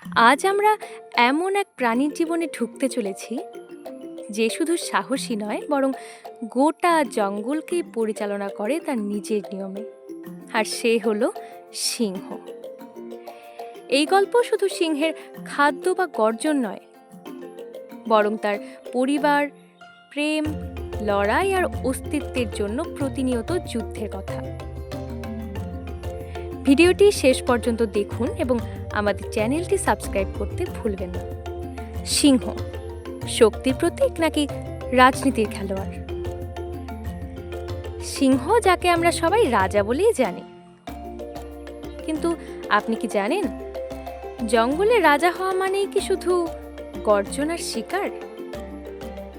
আজ আমরা এমন এক প্রাণীর জীবনে ঢুকতে চলেছি যে শুধু সাহসী নয়, বরং গোটা জঙ্গলকেই পরিচালনা করে তার নিজের নিয়মে। আর সে হলো সিংহ। এই গল্প শুধু সিংহের খাদ্য বা গর্জন নয়, বরং তার পরিবার, প্রেম, লড়াই আর অস্তিত্বের জন্য প্রতিনিয়ত যুদ্ধের কথা। ভিডিওটি শেষ পর্যন্ত দেখুন এবং আমাদের চ্যানেলটি সাবস্ক্রাইব করতে ভুলবেন না। সিংহ শক্তির প্রতীক নাকি রাজনীতির খেলোয়াড়? সিংহ, যাকে আমরা সবাই রাজা বলেই জানি, কিন্তু আপনি কি জানেন জঙ্গলে রাজা হওয়া মানেই কি শুধু গর্জন আর শিকার?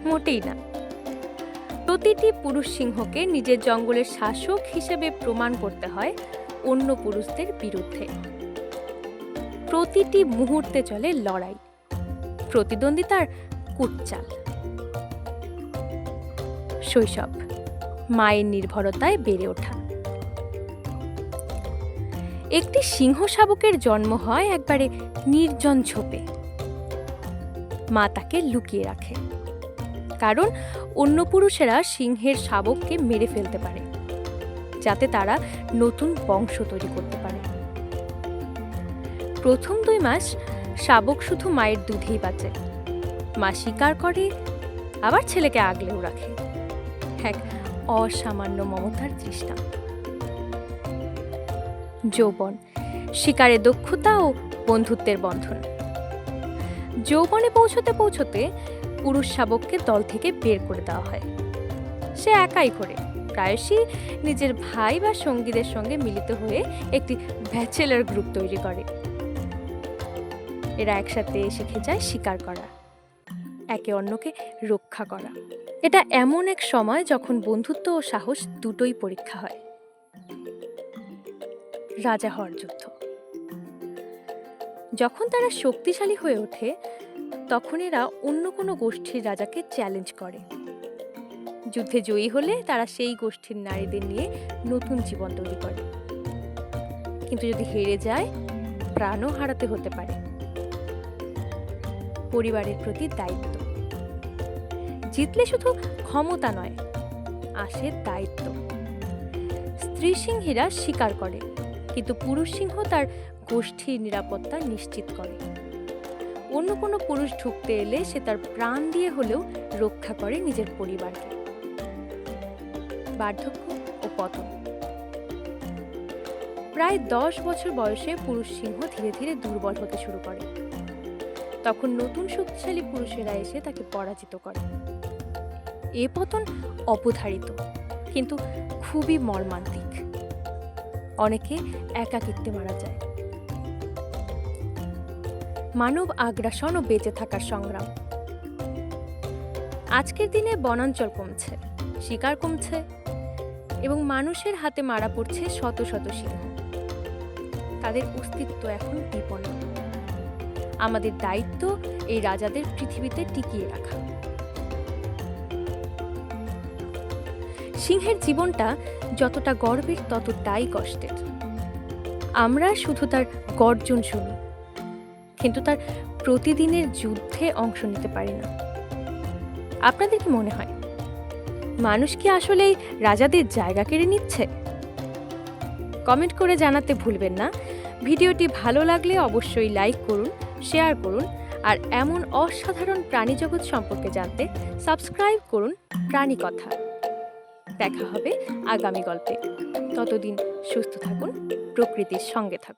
মোটেই না। প্রতিটি পুরুষ সিংহকে নিজের জঙ্গলের শাসক হিসেবে প্রমাণ করতে হয় অন্য পুরুষদের বিরুদ্ধে। প্রতিটি মুহূর্তে চলে লড়াই, প্রতিদ্বন্দ্বিতার কুটচাল। শৈশব, মায়ের নির্ভরতায় বেড়ে ওঠা। একটি সিংহ শাবকের জন্ম হয় একবারে নির্জন ঝোপে। মা তাকে লুকিয়ে রাখে, কারণ অন্য পুরুষেরা সিংহের শাবককে মেরে ফেলতে পারে, যাতে তারা নতুন বংশ তৈরি করতে পারে। প্রথম 2 মাস শাবক শুধু মায়ের দুধেই বাঁচে। মা শিকার করে, আবার ছেলেকে আগলেও রাখে। এক অসামান্য মমতার দৃষ্টান্ত। যৌবন, শিকারে দক্ষতা ও বন্ধুত্বের বন্ধন। যৌবনে পৌঁছতে পৌঁছতে পুরুষ শাবককে দল থেকে বের করে দেওয়া হয়। সে একাই ঘোরে, প্রায়শই নিজের ভাই বা সঙ্গীদের সঙ্গে মিলিত হয়ে একটি ব্যাচেলার গ্রুপ তৈরি করে। এরা একসাথে শিখে যায় শিকার করা, একে অন্যকে রক্ষা করা। এটা এমন এক সময় যখন বন্ধুত্ব ও সাহস দুটোই পরীক্ষা হয়। রাজা হওয়ার যুদ্ধ। যখন তারা শক্তিশালী হয়ে ওঠে, তখন এরা অন্য কোনো গোষ্ঠীর রাজাকে চ্যালেঞ্জ করে। যুদ্ধে জয়ী হলে তারা সেই গোষ্ঠীর নারীদের নিয়ে নতুন জীবন তৈরি করে। কিন্তু যদি হেরে যায়, প্রাণও হারাতে হতে পারে। পরিবারের প্রতি দায়িত্ব। জিতলে শুধু ক্ষমতা নয়, আসে দায়িত্ব। স্ত্রী সিংহীরা শিকার করে, কিন্তু পুরুষ সিংহ তার গোষ্ঠীর নিরাপত্তা নিশ্চিত করে। অন্য কোনো পুরুষ ঢুকতে এলে সে তার প্রাণ দিয়ে হলেও রক্ষা করে নিজের পরিবারকে। বার্ধক্য ও পতন। প্রায় 10 বছর বয়সে পুরুষ সিংহ ধীরে ধীরে দুর্বল হতে শুরু করে। তখন নতুন শক্তিশালী পুরুষেরা এসে তাকে পরাজিত করে। এ পতন অবধারিত, কিন্তু খুবই মর্মান্তিক। অনেকে একাকিত্বে মারা যায়। মানব আগ্রাসন ও বেঁচে থাকার সংগ্রাম। আজকের দিনে বনাঞ্চল কমছে, শিকার কমছে এবং মানুষের হাতে মারা পড়ছে শত শত সিংহ। তাদের অস্তিত্ব এখন বিপন্ন। আমাদের দায়িত্ব এই রাজাদের পৃথিবীতে টিকিয়ে রাখা। সিংহের জীবনটা যতটা গর্বের ততটাই কষ্টের। আমরা শুধু তার গর্জন শুনি, কিন্তু তার প্রতিদিনের যুদ্ধে অংশ নিতে পারি না। আপনাদের কি মনে হয়, মানুষ কি আসলেই রাজাদের জায়গা কেড়ে নিচ্ছে? কমেন্ট করে জানাতে ভুলবেন না। ভিডিওটি ভালো লাগলে অবশ্যই লাইক করুন, শেয়ার করুন, আর এমন অসাধারণ প্রাণী জগৎ সম্পর্কে জানতে সাবস্ক্রাইব করুন প্রাণী কথা। দেখা হবে আগামী গল্পে। ততদিন সুস্থ থাকুন, প্রকৃতির সঙ্গে থাকুন।